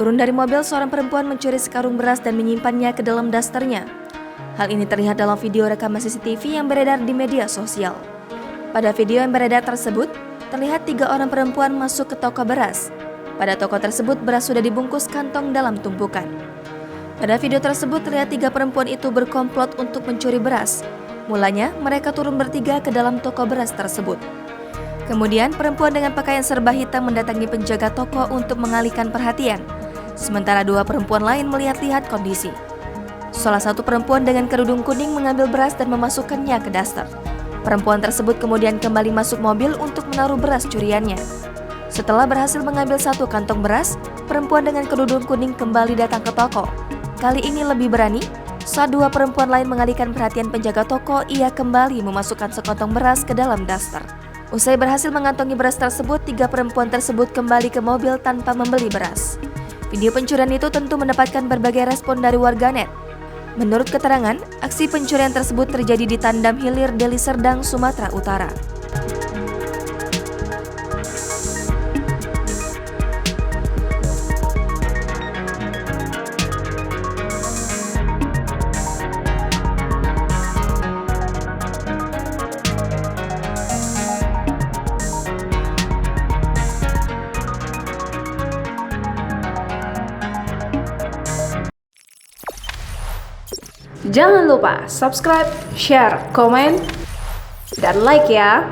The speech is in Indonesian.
Turun dari mobil, seorang perempuan mencuri sekarung beras dan menyimpannya ke dalam dasternya. Hal ini terlihat dalam video rekaman CCTV yang beredar di media sosial. Pada video yang beredar tersebut, terlihat 3 orang perempuan masuk ke toko beras. Pada toko tersebut, beras sudah dibungkus kantong dalam tumpukan. Pada video tersebut, terlihat 3 perempuan itu berkomplot untuk mencuri beras. Mulanya, mereka turun bertiga ke dalam toko beras tersebut. Kemudian, perempuan dengan pakaian serba hitam mendatangi penjaga toko untuk mengalihkan perhatian. Sementara 2 perempuan lain melihat-lihat kondisi. Salah satu perempuan dengan kerudung kuning mengambil beras dan memasukkannya ke daster. Perempuan tersebut kemudian kembali masuk mobil untuk menaruh beras curiannya. Setelah berhasil mengambil 1 kantong beras, perempuan dengan kerudung kuning kembali datang ke toko. Kali ini lebih berani, saat 2 perempuan lain mengalihkan perhatian penjaga toko, ia kembali memasukkan sekantong beras ke dalam daster. Usai berhasil mengantongi beras tersebut, 3 perempuan tersebut kembali ke mobil tanpa membeli beras. Video pencurian itu tentu mendapatkan berbagai respon dari warganet. Menurut keterangan, aksi pencurian tersebut terjadi di Tandam Hilir, Deli Serdang, Sumatera Utara. Jangan lupa subscribe, share, komen, dan like ya.